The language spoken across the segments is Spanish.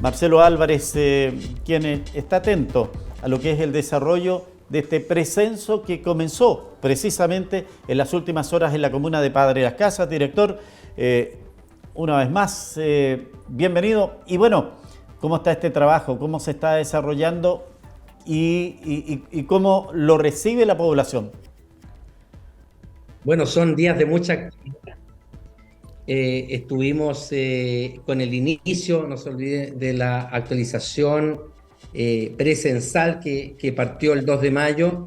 Marcelo Álvarez, quien está atento a lo que es el desarrollo de este precenso que comenzó precisamente en las últimas horas en la comuna de Padre Las Casas. Director, una vez más, bienvenido. Y bueno, ¿cómo está este trabajo? ¿Cómo se está desarrollando y cómo lo recibe la población? Bueno, son días de mucha actividad. Estuvimos con el inicio, no se olvide, de la actualización precensal que partió el 2 de mayo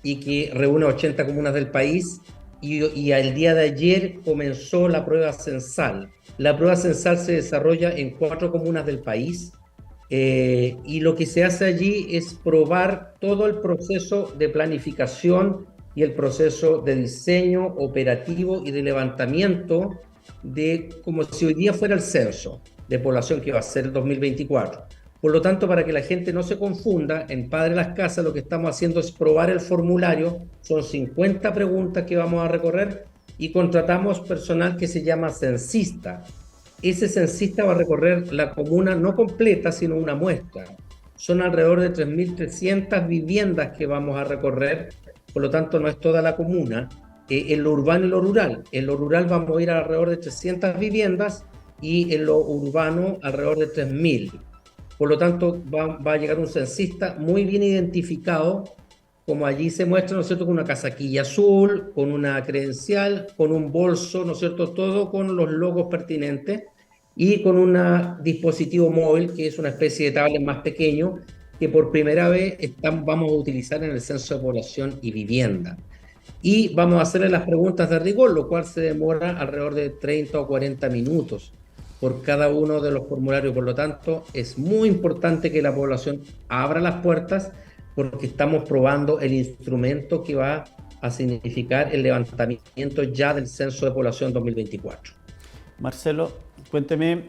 y que reúne 80 comunas del país. Y al día de ayer comenzó la prueba censal. La prueba censal se desarrolla en 4 comunas del país. Y lo que se hace allí es probar todo el proceso de planificación y el proceso de diseño operativo y de levantamiento de como si hoy día fuera el censo de población que va a ser el 2024. Por lo tanto, para que la gente no se confunda, en Padre Las Casas lo que estamos haciendo es probar el formulario. Son 50 preguntas que vamos a recorrer y contratamos personal que se llama censista. Ese censista va a recorrer la comuna no completa, sino una muestra. Son alrededor de 3.300 viviendas que vamos a recorrer, por lo tanto no es toda la comuna, en lo urbano y lo rural. En lo rural vamos a ir a alrededor de 300 viviendas y en lo urbano alrededor de 3.000. Por lo tanto va a llegar un censista muy bien identificado, como allí se muestra, ¿no es cierto?, con una casaquilla azul, con una credencial, con un bolso, ¿no es cierto?, todo con los logos pertinentes y con un dispositivo móvil que es una especie de tablet más pequeño que por primera vez vamos a utilizar en el censo de población y vivienda. Y vamos a hacerle las preguntas de rigor, lo cual se demora alrededor de 30 o 40 minutos por cada uno de los formularios. Por lo tanto, es muy importante que la población abra las puertas porque estamos probando el instrumento que va a significar el levantamiento ya del Censo de Población 2024. Marcelo, cuénteme,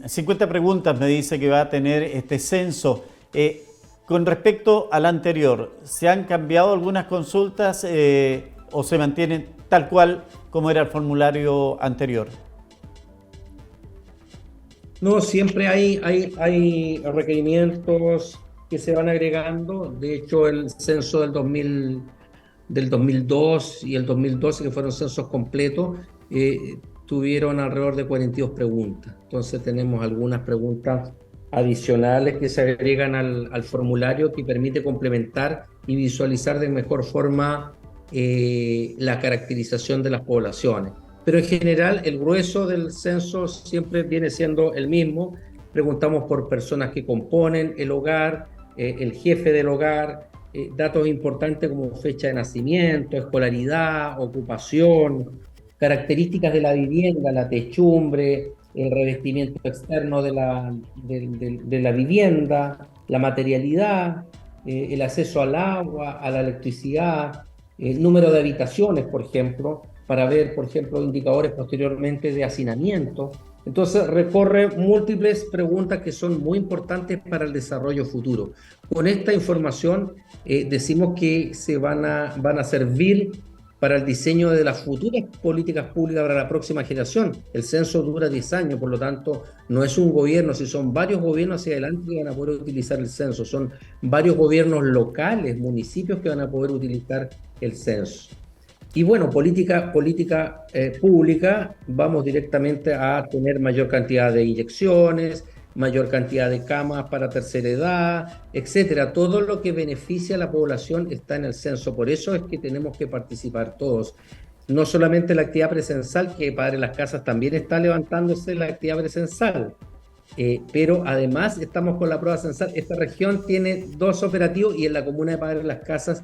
50 preguntas me dice que va a tener este censo. Con respecto al anterior, ¿se han cambiado algunas consultas o se mantienen tal cual como era el formulario anterior? No, siempre hay requerimientos que se van agregando. De hecho, el censo del 2002 y el 2012, que fueron censos completos, tuvieron alrededor de 42 preguntas. Entonces tenemos algunas preguntas adicionales que se agregan al formulario que permite complementar y visualizar de mejor forma la caracterización de las poblaciones. Pero en general el grueso del censo siempre viene siendo el mismo. Preguntamos por personas que componen el hogar, el jefe del hogar, datos importantes como fecha de nacimiento, escolaridad, ocupación, características de la vivienda, la techumbre, el revestimiento externo de la vivienda, la materialidad, el acceso al agua, a la electricidad, el número de habitaciones, por ejemplo, para ver, por ejemplo, indicadores posteriormente de hacinamiento. Entonces recorre múltiples preguntas que son muy importantes para el desarrollo futuro. Con esta información decimos que van a servir para el diseño de las futuras políticas públicas para la próxima generación. El censo dura 10 años, por lo tanto, no es un gobierno, si son varios gobiernos hacia adelante que van a poder utilizar el censo, son varios gobiernos locales, municipios que van a poder utilizar el censo. Y bueno, política pública, vamos directamente a tener mayor cantidad de inyecciones, mayor cantidad de camas para tercera edad, etcétera. Todo lo que beneficia a la población está en el censo. Por eso es que tenemos que participar todos. No solamente la actividad presencial, que Padre Las Casas también está levantándose la actividad presencial, pero además estamos con la prueba censal. Esta región tiene 2 operativos y en la comuna de Padre Las Casas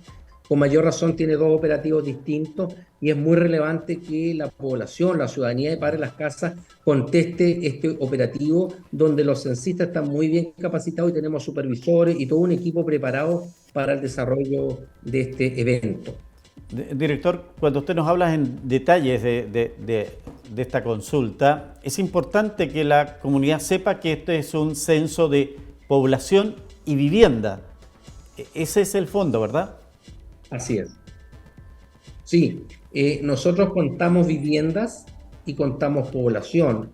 con mayor razón tiene 2 operativos distintos y es muy relevante que la población, la ciudadanía de Padre Las Casas conteste este operativo donde los censistas están muy bien capacitados y tenemos supervisores y todo un equipo preparado para el desarrollo de este evento. Director, cuando usted nos habla en detalles de esta consulta, es importante que la comunidad sepa que este es un censo de población y vivienda. Ese es el fondo, ¿verdad? Así es. Sí, nosotros contamos viviendas y contamos población.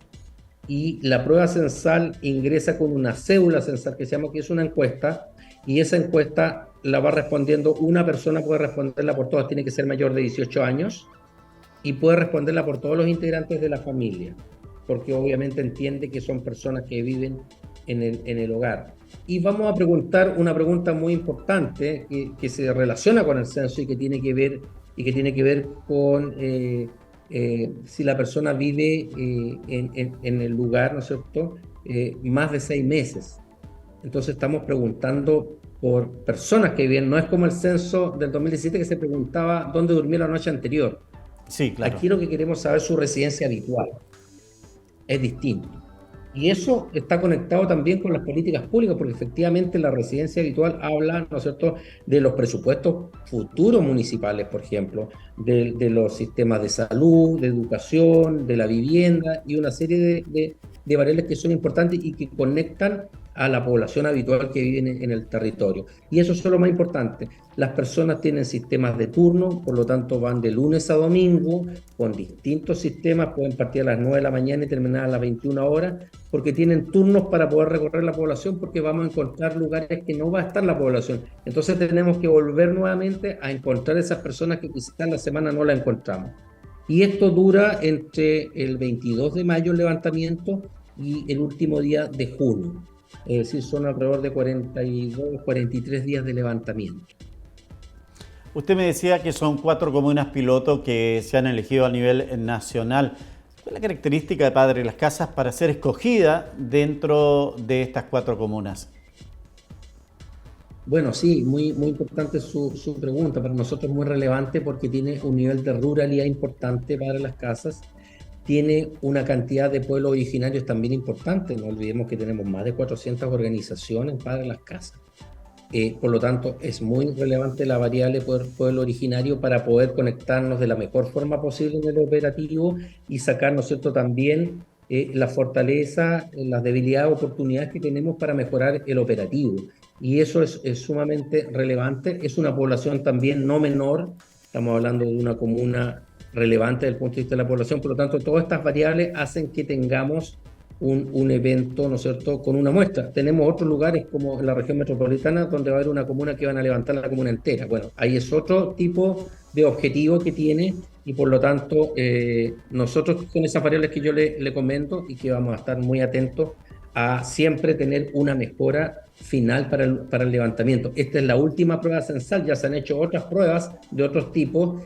y la prueba censal ingresa con una cédula censal que se llama, que es una encuesta, y esa encuesta la va respondiendo una persona, puede responderla por todas, tiene que ser mayor de 18 años, y puede responderla por todos los integrantes de la familia, porque obviamente entiende que son personas que viven en el hogar. Y vamos a preguntar una pregunta muy importante que se relaciona con el censo y que tiene que ver con si la persona vive en el lugar, ¿no es cierto?, más de 6 meses. Entonces estamos preguntando por personas que viven, no es como el censo del 2017 que se preguntaba dónde durmió la noche anterior. Sí, claro. Aquí lo que queremos saber es su residencia habitual. Es distinto. Y eso está conectado también con las políticas públicas, porque efectivamente la residencia habitual habla, ¿no es cierto?, de los presupuestos futuros municipales, por ejemplo, de los sistemas de salud, de educación, de la vivienda y una serie de variables que son importantes y que conectan a la población habitual que vive en el territorio. Y eso es lo más importante. Las personas tienen sistemas de turno, por lo tanto van de lunes a domingo con distintos sistemas, pueden partir a las 9 de la mañana y terminar a las 21 horas, porque tienen turnos para poder recorrer la población, porque vamos a encontrar lugares que no va a estar la población. Entonces tenemos que volver nuevamente a encontrar esas personas que quizás en la semana no la encontramos. Y esto dura entre el 22 de mayo el levantamiento y el último día de junio. Es decir, son alrededor de 42, 43 días de levantamiento. Usted me decía que son 4 comunas piloto que se han elegido a nivel nacional. ¿Cuál es la característica de Padre Las Casas para ser escogida dentro de estas 4 comunas? Bueno, sí, muy importante su pregunta. Para nosotros es muy relevante porque tiene un nivel de ruralidad importante para las casas. Tiene una cantidad de pueblos originarios también importante. No olvidemos que tenemos más de 400 organizaciones para las casas. Por lo tanto, es muy relevante la variable pueblo originario para poder conectarnos de la mejor forma posible en el operativo y sacar, ¿no es cierto?, también la fortaleza, las debilidades, oportunidades que tenemos para mejorar el operativo. Y eso es sumamente relevante. Es una población también no menor. Estamos hablando de una comuna relevante desde el punto de vista de la población. Por lo tanto, todas estas variables hacen que tengamos un evento, ¿no es cierto?, con una muestra. Tenemos otros lugares como en la región metropolitana donde va a haber una comuna que van a levantar la comuna entera. Bueno, ahí es otro tipo de objetivo que tiene y por lo tanto nosotros con esas variables que yo le comento y que vamos a estar muy atentos a siempre tener una mejora final para el levantamiento. Esta es la última prueba censal, ya se han hecho otras pruebas de otros tipos,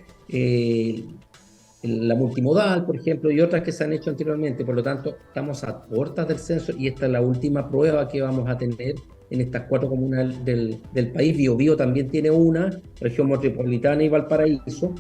la multimodal, por ejemplo, y otras que se han hecho anteriormente. Por lo tanto, estamos a puertas del censo y esta es la última prueba que vamos a tener en estas 4 comunas del país. Biobío también tiene una, región metropolitana y Valparaíso,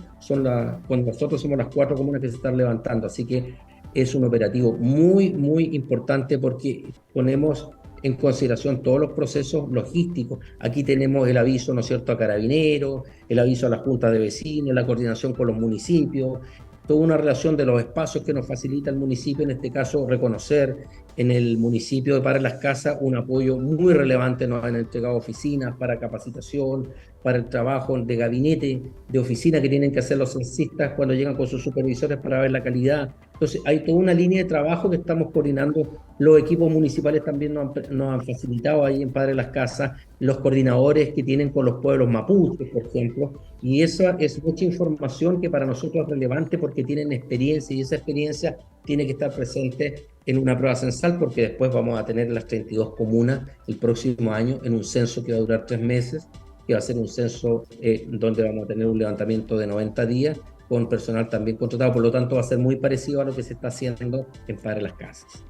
con nosotros somos las 4 comunas que se están levantando. Así que es un operativo muy importante porque ponemos en consideración todos los procesos logísticos. Aquí tenemos el aviso, ¿no es cierto?, a Carabineros, el aviso a la Junta de Vecinos, la coordinación con los municipios, toda una relación de los espacios que nos facilita el municipio, en este caso reconocer en el municipio de Padre Las Casas un apoyo muy relevante. Nos han entregado oficinas para capacitación, para el trabajo de gabinete, de oficina que tienen que hacer los censistas cuando llegan con sus supervisores para ver la calidad. Entonces hay toda una línea de trabajo que estamos coordinando. Los equipos municipales también nos han facilitado ahí en Padre Las Casas, los coordinadores que tienen con los pueblos mapuches, por ejemplo, y esa es mucha información que para nosotros es relevante porque tienen experiencia y esa experiencia tiene que estar presente en una prueba censal porque después vamos a tener las 32 comunas el próximo año en un censo que va a durar 3 meses, que va a ser un censo donde vamos a tener un levantamiento de 90 días con personal también contratado. Por lo tanto, va a ser muy parecido a lo que se está haciendo en Padre Las Casas.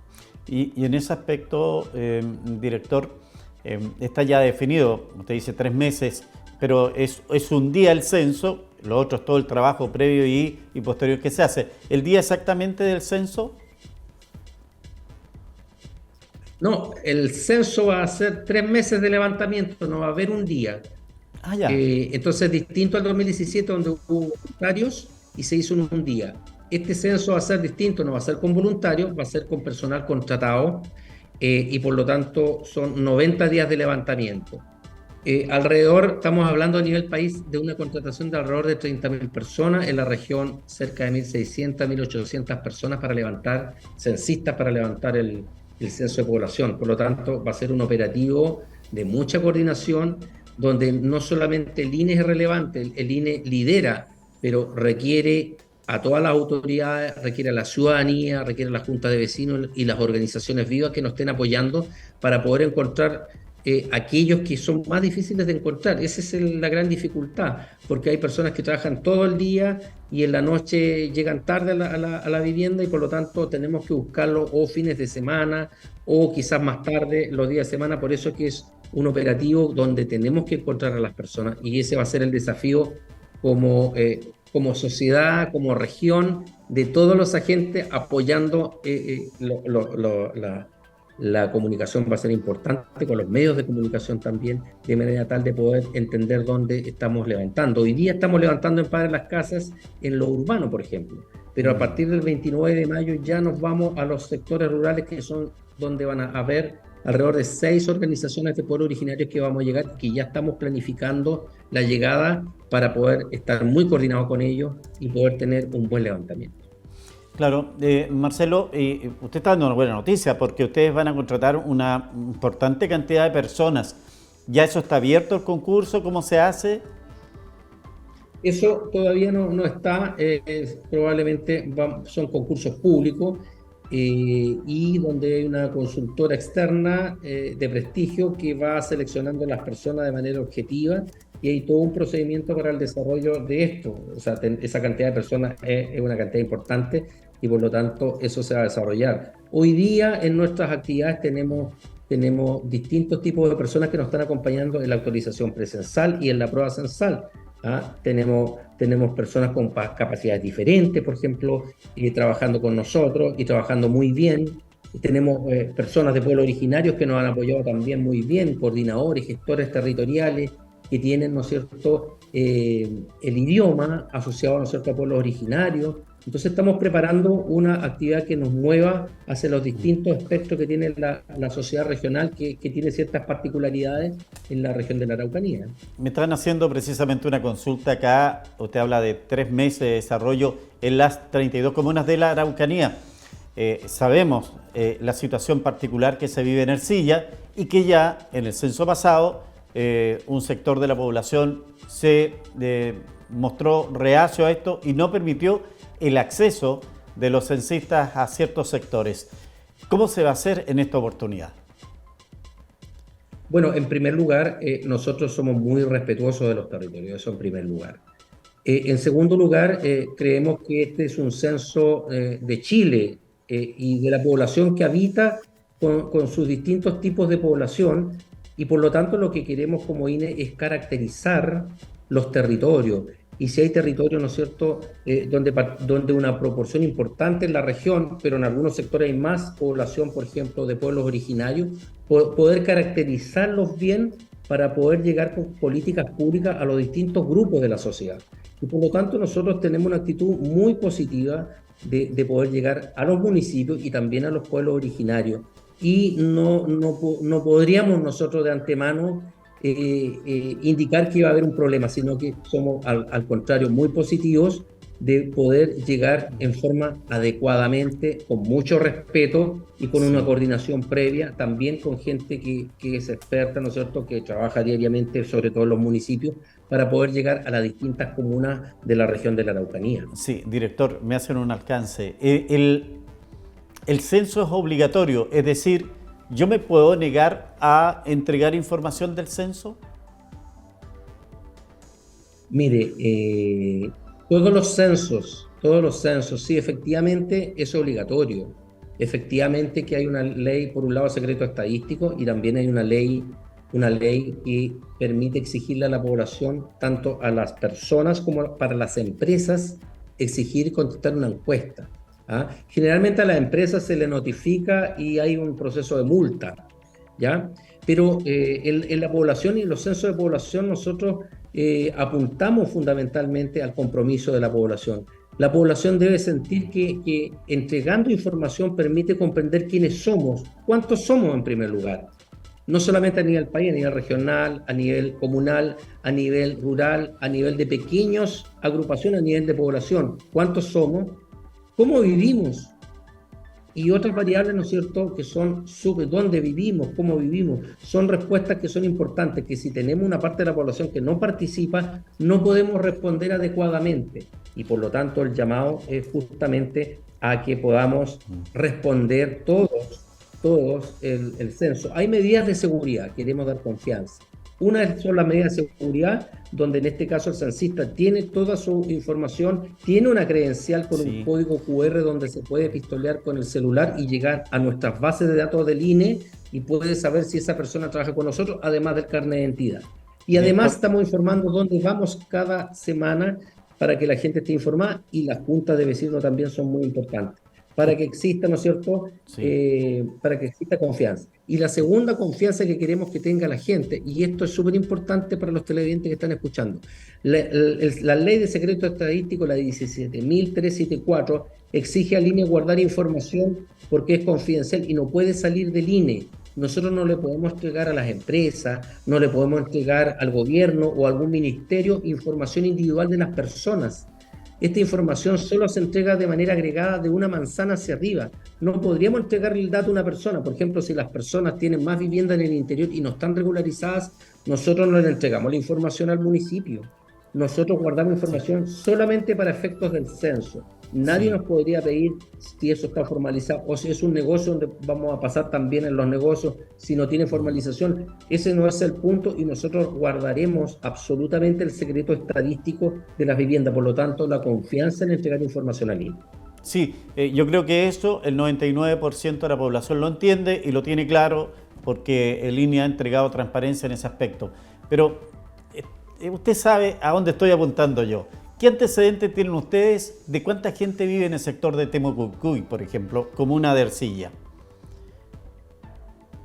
Y en ese aspecto, director, está ya definido, usted dice 3 meses, pero es un día el censo, lo otro es todo el trabajo previo y posterior que se hace. ¿El día exactamente del censo? No, el censo va a ser 3 meses de levantamiento, no va a haber un día. Ah, ya. Entonces, distinto al 2017, donde hubo voluntarios y se hizo en un día. Este censo va a ser distinto, no va a ser con voluntarios, va a ser con personal contratado y por lo tanto son 90 días de levantamiento. Estamos hablando a nivel país de una contratación de alrededor de 30.000 personas, en la región cerca de 1.600, 1.800 personas para levantar, censistas para levantar el censo de población. Por lo tanto, va a ser un operativo de mucha coordinación, donde no solamente el INE es relevante, el INE lidera, pero requiere a todas las autoridades, requiere a la ciudadanía, requiere a la Junta de Vecinos y las organizaciones vivas que nos estén apoyando para poder encontrar aquellos que son más difíciles de encontrar. Esa es la gran dificultad, porque hay personas que trabajan todo el día y en la noche llegan tarde a la vivienda, y por lo tanto tenemos que buscarlo o fines de semana o quizás más tarde los días de semana. Por eso es que es un operativo donde tenemos que encontrar a las personas, y ese va a ser el desafío como sociedad, como región, de todos los agentes apoyando la comunicación. Va a ser importante con los medios de comunicación también, de manera tal de poder entender dónde estamos levantando. Hoy día estamos levantando en Padre Las Casas en lo urbano, por ejemplo, pero a partir del 29 de mayo ya nos vamos a los sectores rurales, que son donde van a haber alrededor de 6 organizaciones de pueblos originarios que vamos a llegar, que ya estamos planificando la llegada para poder estar muy coordinados con ellos y poder tener un buen levantamiento. Claro, Marcelo, usted está dando una buena noticia porque ustedes van a contratar una importante cantidad de personas. ¿Ya eso está abierto el concurso? ¿Cómo se hace? Eso todavía no está, probablemente son concursos públicos, y donde hay una consultora externa de prestigio que va seleccionando las personas de manera objetiva, y hay todo un procedimiento para el desarrollo de esto. O sea, esa cantidad de personas es una cantidad importante, y por lo tanto eso se va a desarrollar. Hoy día en nuestras actividades tenemos distintos tipos de personas que nos están acompañando en la actualización presencial y en la prueba censal. Tenemos personas con capacidades diferentes, por ejemplo, trabajando con nosotros y trabajando muy bien. Tenemos personas de pueblos originarios que nos han apoyado también muy bien, coordinadores, gestores territoriales que tienen, ¿no es cierto?, el idioma asociado, ¿no es cierto?, a pueblos originarios. Entonces estamos preparando una actividad que nos mueva hacia los distintos espectros que tiene la sociedad regional, que tiene ciertas particularidades en la región de la Araucanía. Me están haciendo precisamente una consulta acá. Usted habla de 3 meses de desarrollo en las 32 comunas de la Araucanía. Sabemos la situación particular que se vive en Ercilla, y que ya en el censo pasado un sector de la población se mostró reacio a esto y no permitió el acceso de los censistas a ciertos sectores. ¿Cómo se va a hacer en esta oportunidad? Bueno, en primer lugar, nosotros somos muy respetuosos de los territorios, eso en primer lugar. En segundo lugar, creemos que este es un censo de Chile y de la población que habita con sus distintos tipos de población, y por lo tanto lo que queremos como INE es caracterizar los territorios. Y si hay territorios, ¿no es cierto?, donde una proporción importante en la región, pero en algunos sectores hay más población, por ejemplo, de pueblos originarios, poder caracterizarlos bien para poder llegar con políticas públicas a los distintos grupos de la sociedad. Y por lo tanto nosotros tenemos una actitud muy positiva de poder llegar a los municipios y también a los pueblos originarios. Y no podríamos nosotros de antemano indicar que iba a haber un problema, sino que somos al contrario muy positivos de poder llegar en forma adecuadamente, con mucho respeto y con una coordinación previa, también con gente que es experta, ¿no es cierto?, que trabaja diariamente, sobre todo en los municipios, para poder llegar a las distintas comunas de la región de la Araucanía. Sí, director, me hacen un alcance. El censo es obligatorio, es decir, ¿yo me puedo negar a entregar información del censo? Mire, todos los censos, sí, efectivamente es obligatorio. Efectivamente que hay una ley, por un lado, secreto estadístico, y también hay una ley que permite exigirle a la población, tanto a las personas como para las empresas, exigir contestar una encuesta. Generalmente a las empresas se le notifica y hay un proceso de multa, ¿ya? Pero en la población y en los censos de población nosotros apuntamos fundamentalmente al compromiso de la población. La población debe sentir que entregando información permite comprender quiénes somos, cuántos somos en primer lugar. no solamente a nivel país, a nivel regional, a nivel comunal, a nivel rural, a nivel de pequeñas agrupaciones, a nivel de población. ¿Cuántos somos? ¿Cómo vivimos? Y otras variables, ¿no es cierto?, que son dónde vivimos, cómo vivimos, son respuestas que son importantes, que si tenemos una parte de la población que no participa, no podemos responder adecuadamente. Y por lo tanto el llamado es justamente a que podamos responder todos el censo. Hay medidas de seguridad, queremos dar confianza. Una son las medidas de seguridad, donde en este caso el censista tiene toda su información, tiene una credencial con un código QR donde se puede pistolear con el celular y llegar a nuestras bases de datos del INE y puede saber si esa persona trabaja con nosotros, además del carnet de identidad. Y además estamos informando dónde vamos cada semana para que la gente esté informada, y las juntas de vecinos también son muy importantes, para que exista, ¿no es cierto?, para que exista confianza. Y la segunda confianza que queremos que tenga la gente, y esto es súper importante para los televidentes que están escuchando, la ley de secreto estadístico, la 17.374, exige al INE guardar información porque es confidencial y no puede salir del INE. Nosotros no le podemos entregar a las empresas, no le podemos entregar al gobierno o a algún ministerio información individual de las personas. Esta información solo se entrega de manera agregada de una manzana hacia arriba. No podríamos entregarle el dato a una persona. Por ejemplo, si las personas tienen más vivienda en el interior y no están regularizadas, nosotros no le entregamos la información al municipio. Nosotros guardamos información solamente para efectos del censo. Nadie nos podría pedir si eso está formalizado o si es un negocio donde vamos a pasar también en los negocios si no tiene formalización. Ese no es el punto, y nosotros guardaremos absolutamente el secreto estadístico de las viviendas. Por lo tanto, la confianza en entregar información al INE. Sí, yo creo que eso el 99% de la población lo entiende y lo tiene claro, porque el INE ha entregado transparencia en ese aspecto. Pero usted sabe a dónde estoy apuntando yo. ¿Qué antecedentes tienen ustedes de cuánta gente vive en el sector de Temucuicui, por ejemplo, comuna de Ercilla?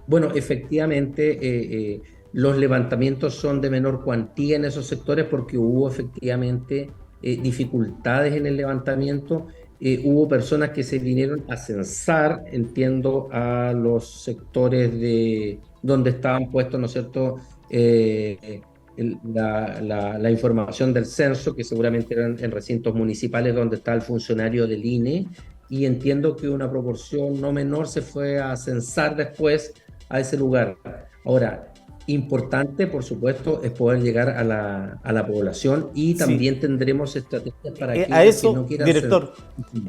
Bueno, efectivamente, los levantamientos son de menor cuantía en esos sectores porque hubo efectivamente dificultades en el levantamiento. Hubo personas que se vinieron a censar, entiendo, a los sectores donde estaban puestos, ¿no es cierto?, la información del censo, que seguramente eran en recintos municipales donde está el funcionario del INE, y entiendo que una proporción no menor se fue a censar después a ese lugar. Ahora, importante, por supuesto, es poder llegar a la población, y también tendremos estrategias para aquellos que no quieran director,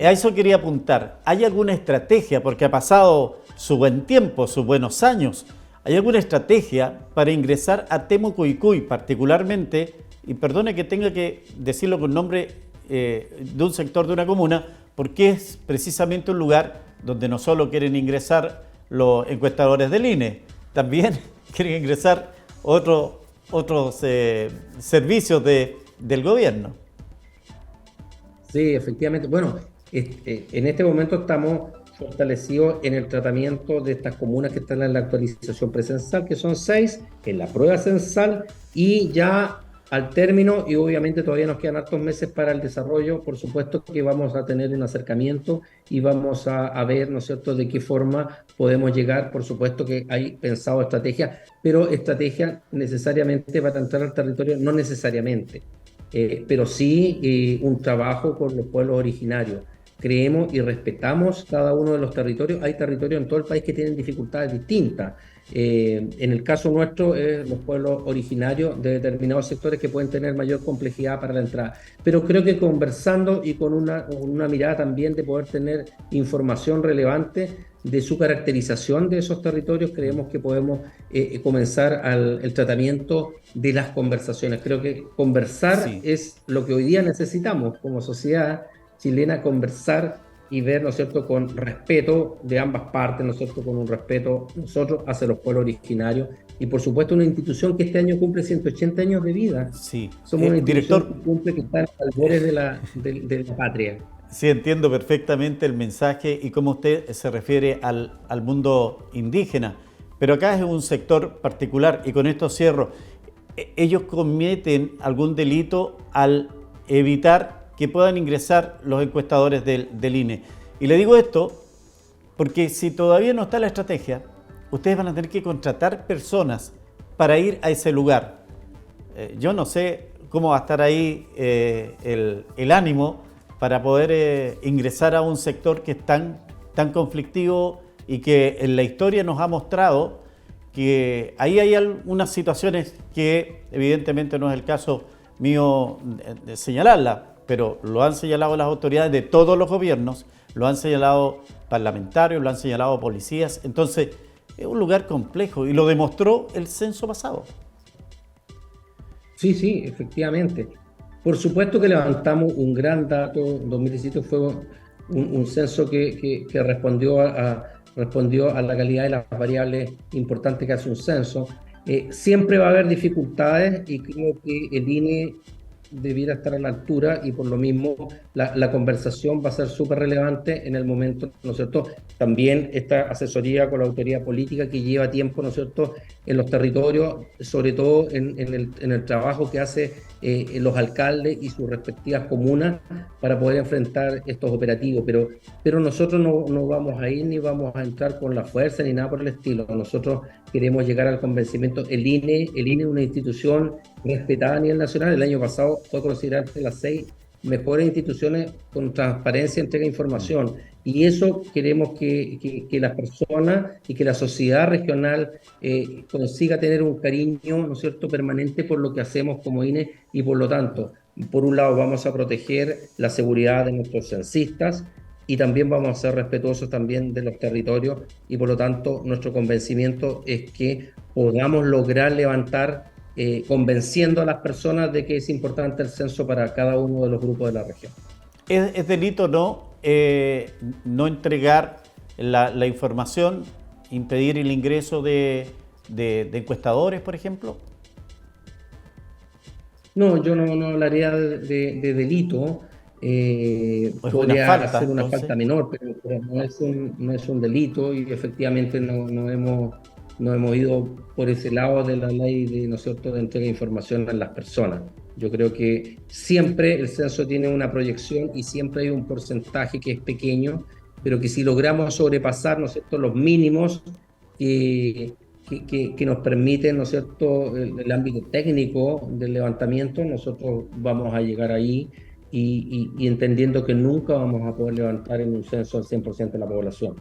a eso quería apuntar. ¿Hay alguna estrategia, porque ha pasado su buen tiempo, sus buenos años? ¿Hay alguna estrategia para ingresar a Temucuicui particularmente? Y perdone que tenga que decirlo con nombre de un sector de una comuna, porque es precisamente un lugar donde no solo quieren ingresar los encuestadores del INE, también quieren ingresar otros servicios del gobierno. Sí, efectivamente. Bueno, en este momento estamos fortalecidos en el tratamiento de estas comunas que están en la actualización presencial, que son 6, en la prueba censal, y ya al término, y obviamente todavía nos quedan hartos meses para el desarrollo. Por supuesto que vamos a tener un acercamiento y vamos a ver, ¿no es cierto?, de qué forma podemos llegar. Por supuesto que hay pensado estrategia, pero estrategia necesariamente para entrar al territorio, no necesariamente, pero sí un trabajo con los pueblos originarios. Creemos y respetamos cada uno de los territorios. Hay territorios en todo el país que tienen dificultades distintas. En el caso nuestro, los pueblos originarios de determinados sectores que pueden tener mayor complejidad para la entrada. Pero creo que conversando y con una mirada también de poder tener información relevante de su caracterización de esos territorios, creemos que podemos comenzar el tratamiento de las conversaciones. Creo que conversar es lo que hoy día necesitamos como sociedad chilena, conversar y ver, ¿no es cierto?, con respeto de ambas partes, ¿no es cierto?, con un respeto nosotros hacia los pueblos originarios, y por supuesto una institución que este año cumple 180 años de vida. Sí. Somos una institución director, que cumple, que está en los albores de la patria. Sí, entiendo perfectamente el mensaje y cómo usted se refiere al mundo indígena, pero acá es un sector particular, y con esto cierro. Ellos cometen algún delito al evitar que puedan ingresar los encuestadores del INE. Y le digo esto porque si todavía no está la estrategia, ustedes van a tener que contratar personas para ir a ese lugar. Yo no sé cómo va a estar ahí el ánimo para poder ingresar a un sector que es tan conflictivo y que en la historia nos ha mostrado que ahí hay algunas situaciones que evidentemente no es el caso mío de señalarla, pero lo han señalado las autoridades de todos los gobiernos, lo han señalado parlamentarios, lo han señalado policías. Entonces es un lugar complejo y lo demostró el censo pasado. Sí, sí, efectivamente. Por supuesto que levantamos un gran dato. 2017 fue un censo que respondió a la calidad de las variables importantes que hace un censo. Siempre va a haber dificultades y creo que el INE debiera estar a la altura y por lo mismo la conversación va a ser súper relevante en el momento, ¿no es cierto? También esta asesoría con la autoridad política que lleva tiempo, ¿no es cierto?, en los territorios, sobre todo en el trabajo que hace los alcaldes y sus respectivas comunas para poder enfrentar estos operativos, pero nosotros no vamos a ir ni vamos a entrar con la fuerza ni nada por el estilo. Nosotros queremos llegar al convencimiento. El INE es una institución respetada a nivel nacional. El año pasado fue considerada de las 6 mejores instituciones con transparencia, entrega de información. Y eso queremos que las personas y que la sociedad regional consiga tener un cariño, ¿no es cierto?, permanente por lo que hacemos como INE y por lo tanto, por un lado vamos a proteger la seguridad de nuestros censistas y también vamos a ser respetuosos también de los territorios y por lo tanto nuestro convencimiento es que podamos lograr levantar convenciendo a las personas de que es importante el censo para cada uno de los grupos de la región. ¿Es delito no entregar la información, impedir el ingreso de encuestadores, por ejemplo? No, yo no hablaría de delito. Podría ser una falta menor, pero no es un delito y efectivamente no hemos ido por ese lado de la ley de, ¿no es cierto?, de entrega de información a las personas. Yo creo que siempre el censo tiene una proyección y siempre hay un porcentaje que es pequeño, pero que si logramos sobrepasar, ¿no es cierto?, los mínimos que nos permiten, ¿no es cierto?, el ámbito técnico del levantamiento, nosotros vamos a llegar ahí y entendiendo que nunca vamos a poder levantar en un censo al 100% de la población,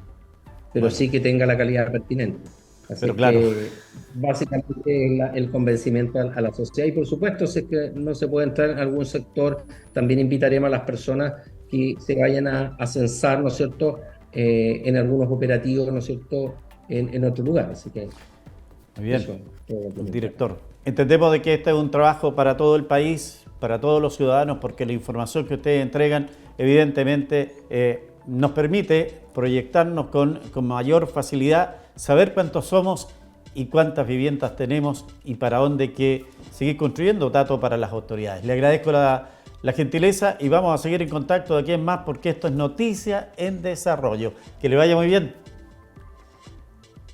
pero sí que tenga la calidad pertinente. Así pero claro, que básicamente el convencimiento a la sociedad y por supuesto si es que no se puede entrar en algún sector, también invitaremos a las personas que se vayan a censar, ¿no es cierto?, en algunos operativos, ¿no es cierto?, en otro lugar. Así que muy bien, director. Entendemos de que este es un trabajo para todo el país, para todos los ciudadanos, porque la información que ustedes entregan evidentemente nos permite proyectarnos con mayor facilidad, saber cuántos somos y cuántas viviendas tenemos y para dónde hay que seguir construyendo, datos para las autoridades. Le agradezco la gentileza y vamos a seguir en contacto de aquí en más porque esto es Noticia en Desarrollo. Que le vaya muy bien.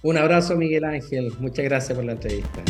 Un abrazo, Miguel Ángel. Muchas gracias por la entrevista.